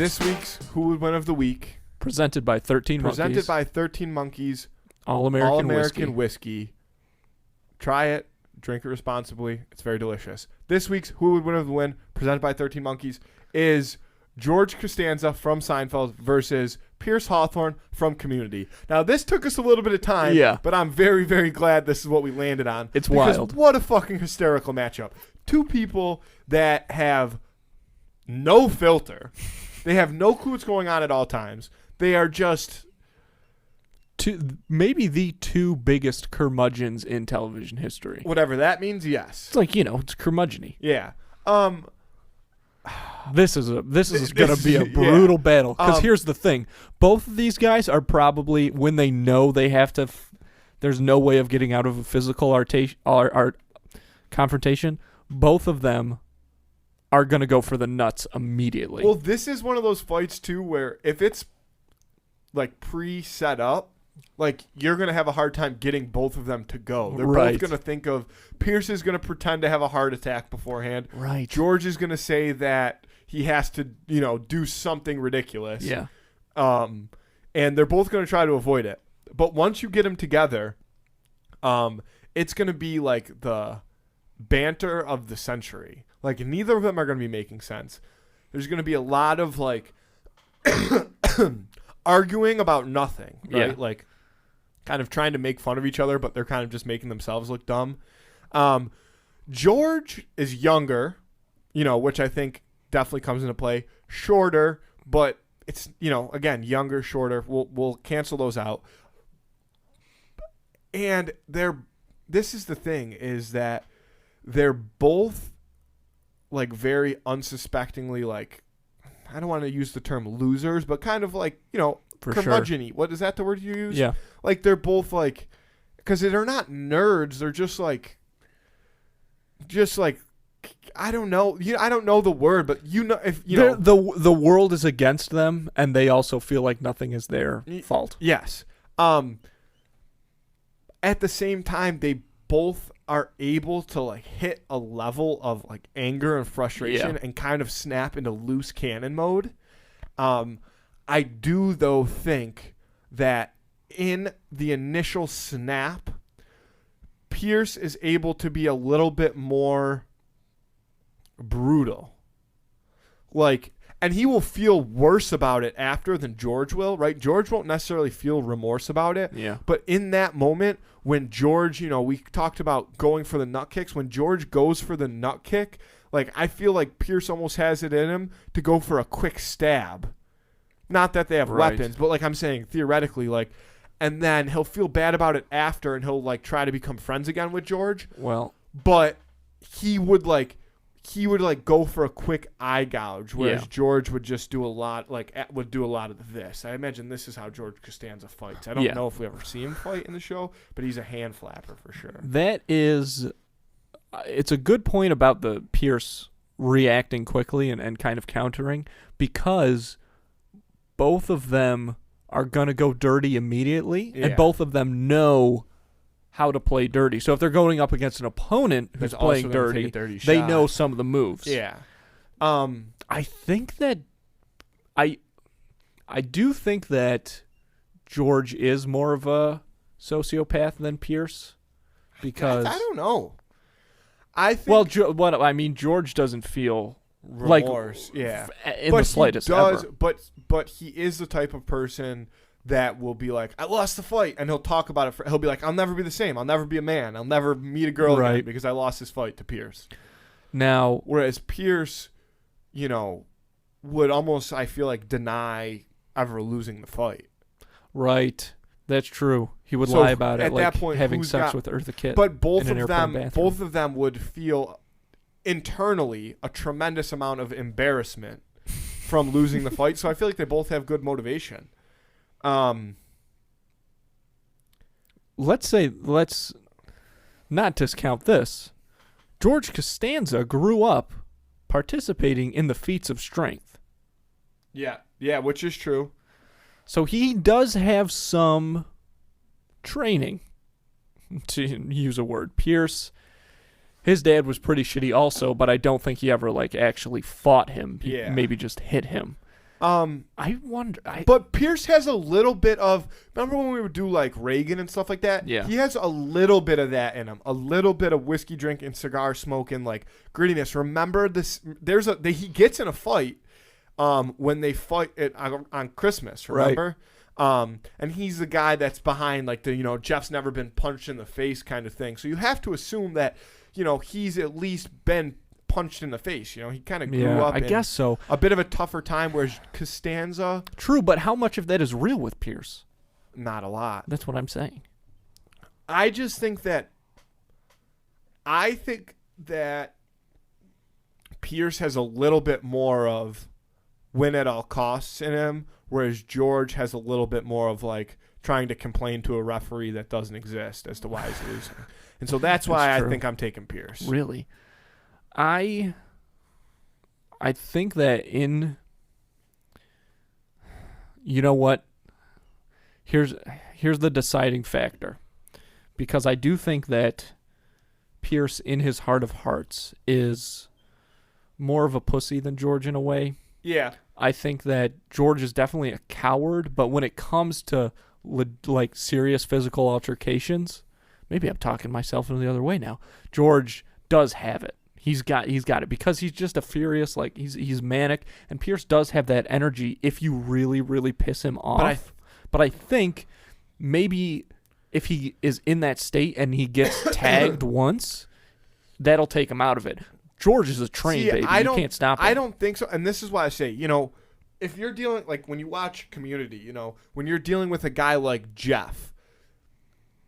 this week's Who Would Win of the Week. Presented by 13 Monkeys. All-American whiskey. Try it. Drink it responsibly. It's very delicious. This week's Who Would Win of the Win, presented by 13 Monkeys, is George Costanza from Seinfeld versus Pierce Hawthorne from Community. Now, this took us a little bit of time, but I'm very, very glad this is what we landed on. It's wild. What a fucking hysterical matchup. Two people that have no filter. They have no clue what's going on at all times. They are just... maybe the two biggest curmudgeons in television history. Whatever that means, yes. It's like, it's curmudgeon-y. Yeah. This is going to be a brutal battle. Because here's the thing. Both of these guys are probably, when they know they have to, there's no way of getting out of a physical confrontation, both of them are going to go for the nuts immediately. Well, this is one of those fights, too, where if it's, like, pre-set up, like, you're going to have a hard time getting both of them to go. They're both going to think of, Pierce is going to pretend to have a heart attack beforehand. Right. George is going to say that he has to, do something ridiculous. Yeah. And they're both going to try to avoid it. But once you get them together, it's going to be like the banter of the century. Like, neither of them are going to be making sense. There's going to be a lot of, like, arguing about nothing, right? Yeah. Like, kind of trying to make fun of each other, but they're kind of just making themselves look dumb. George is younger, which I think definitely comes into play. Shorter, but it's, again, younger, shorter. We'll cancel those out. And this is the thing, is that they're both, like, very unsuspectingly, like, I don't want to use the term losers, but kind of like, curmudgeon-y. Sure. What is that the word you use? Yeah. Like, they're both like, because they're not nerds. They're just like, I don't know. I don't know the word, but if the world is against them, and they also feel like nothing is their fault. Yes. At the same time, they both are able to, like, hit a level of, like, anger and frustration and kind of snap into loose cannon mode. I do, though, think that in the initial snap, Pierce is able to be a little bit more brutal. Like, and he will feel worse about it after than George will, right? George won't necessarily feel remorse about it. Yeah. But in that moment, when George, we talked about going for the nut kicks. When George goes for the nut kick, like, I feel like Pierce almost has it in him to go for a quick stab. Not that they have weapons, but, like, I'm saying theoretically, like, and then he'll feel bad about it after, and he'll, like, try to become friends again with George. Well, but he would go for a quick eye gouge, whereas George would just do a lot, would do a lot of this. I imagine this is how George Costanza fights. I don't know if we ever see him fight in the show, but he's a hand flapper for sure. That is, it's a good point about the Pierce reacting quickly and kind of countering, because both of them are going to go dirty immediately, and both of them know how to play dirty. So if they're going up against an opponent who's playing dirty, they know some of the moves. Yeah. I think that I do think that George is more of a sociopath than Pierce, because I don't know. I think George doesn't feel remorse, in the slightest ever. But he is the type of person that will be like, I lost the fight, and he'll talk about it. He'll be like, I'll never be the same. I'll never be a man. I'll never meet a girl again because I lost this fight to Pierce. Now, whereas Pierce, would almost, I feel like, deny ever losing the fight. Right. That's true. He would lie about it, at like that point, having sex with Eartha Kitt. But both of them would feel internally a tremendous amount of embarrassment from losing the fight. So I feel like they both have good motivation. Let's not discount this. George Costanza grew up participating in the feats of strength. Yeah, which is true. So he does have some training, to use a word. Pierce, his dad was pretty shitty also, but I don't think he ever actually fought him. He maybe just hit him. I wonder. But Pierce has a little bit of. Remember when we would do like Reagan and stuff like that? Yeah. He has a little bit of that in him. A little bit of whiskey drinking, cigar smoking, like grittiness. Remember this? He gets in a fight. When they fight on Christmas, remember? Right. And he's the guy that's behind like the Jeff's never been punched in the face kind of thing. So you have to assume that he's at least been punched in the face. He kind of grew up. I guess so. A bit of a tougher time, whereas Costanza. True, but how much of that is real with Pierce? Not a lot. That's what I'm saying. I just think that. I think that Pierce has a little bit more of win at all costs in him, whereas George has a little bit more of like trying to complain to a referee that doesn't exist as to why he's losing. And so that's why I think I'm taking Pierce. Really? I think that you know what? Here's the deciding factor. Because I do think that Pierce in his heart of hearts is more of a pussy than George in a way. Yeah. I think that George is definitely a coward, but when it comes to like serious physical altercations, maybe I'm talking myself in the other way now. George does have it. He's got it because he's just a furious, like he's manic, and Pierce does have that energy if you really, really piss him off. But I think maybe if he is in that state and he gets tagged once, that'll take him out of it. George is a train, baby. You can't stop him. I don't think so. And this is why I say, if you're dealing, like when you watch Community, when you're dealing with a guy like Jeff,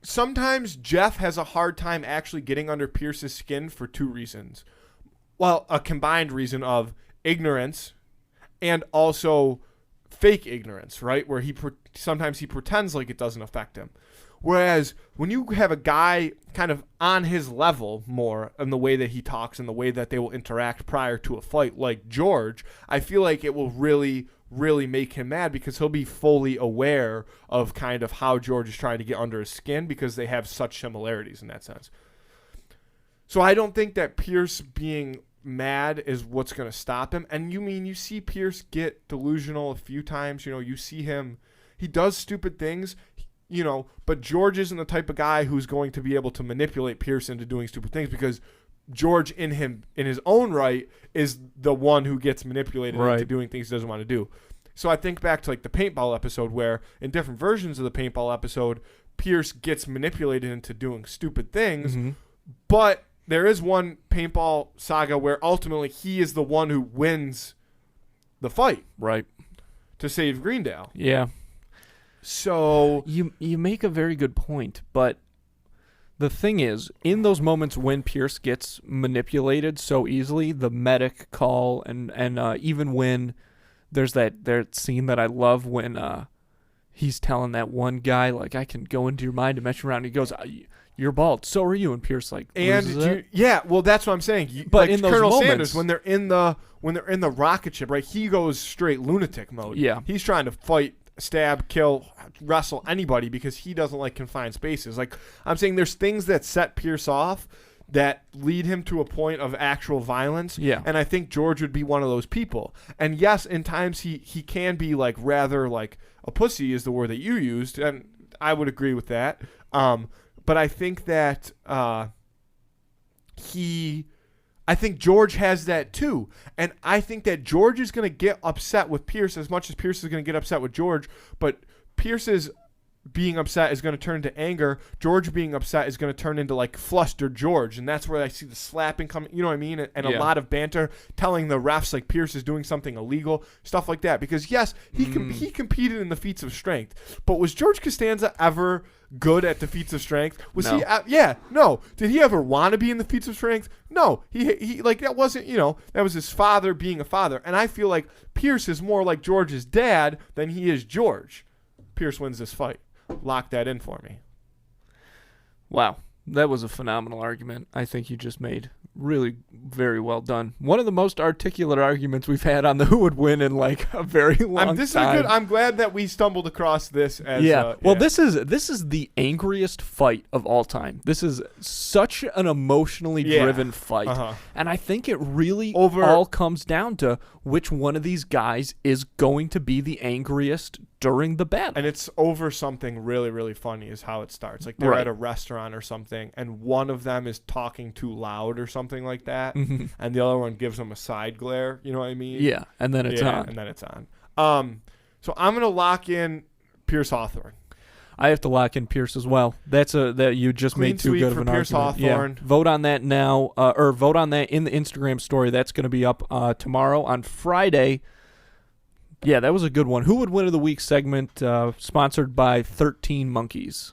sometimes Jeff has a hard time actually getting under Pierce's skin for two reasons. Well, a combined reason of ignorance and also fake ignorance, right? Where sometimes he pretends like it doesn't affect him. Whereas when you have a guy kind of on his level more in the way that he talks and the way that they will interact prior to a fight, like George, I feel like it will really, really make him mad because he'll be fully aware of kind of how George is trying to get under his skin because they have such similarities in that sense. So I don't think that Pierce being mad is what's going to stop him. And you see Pierce get delusional a few times. You see him, he does stupid things. But George isn't the type of guy who's going to be able to manipulate Pierce into doing stupid things because George in his own right is the one who gets manipulated into doing things he doesn't want to do. So I think back to like the paintball episode where in different versions of the paintball episode, Pierce gets manipulated into doing stupid things, but there is one paintball saga where ultimately he is the one who wins the fight. Right. To save Greendale. Yeah. So you make a very good point, but the thing is, in those moments when Pierce gets manipulated so easily, the medic call and even when there's that scene that I love when he's telling that one guy like I can go into your mind and mess around. He goes, "You're bald, so are you," and Pierce like, well, that's what I'm saying. But like in those Colonel moments, Sanders, when they're in the rocket ship, right? He goes straight lunatic mode. Yeah, he's trying to fight, stab, kill, wrestle anybody because he doesn't like confined spaces. Like I'm saying, there's things that set Pierce off that lead him to a point of actual violence. Yeah. And I think George would be one of those people. And yes, in times he can be like rather like a pussy is the word that you used, and I would agree with that. But I think that I think George has that too. And I think that George is going to get upset with Pierce as much as Pierce is going to get upset with George. But Pierce's being upset is going to turn into anger. George being upset is going to turn into like flustered George. And that's where I see the slapping coming, you know what I mean? And a lot of banter telling the refs like Pierce is doing something illegal, stuff like that. Because yes, he competed in the feats of strength. But was George Costanza ever good at the feats of strength? Was he? No. Did he ever want to be in the feats of strength? No. He like that wasn't, that was his father being a father. And I feel like Pierce is more like George's dad than he is George. Pierce wins this fight. Lock that in for me. Wow. That was a phenomenal argument. I think you just made really very well done. One of the most articulate arguments we've had on the who would win in like a very long time. I'm glad that we stumbled across this. As, this is the angriest fight of all time. This is such an emotionally driven fight, and I think it really all comes down to which one of these guys is going to be the angriest during the battle. And it's over something really, really funny is how it starts. Like they're at a restaurant or something, and one of them is talking too loud or something like that, and the other one gives them a side glare. You know what I mean? Yeah, and then it's on. And then it's on. So I'm going to lock in Pierce Hawthorne. I have to lock in Pierce as well. That you just Clean made too good of an Pierce argument. Hawthorne. Yeah. Vote on that now, or vote on that in the Instagram story. That's going to be up tomorrow on Friday. Yeah, that was a good one. Who would win of the week segment, sponsored by 13 Monkeys.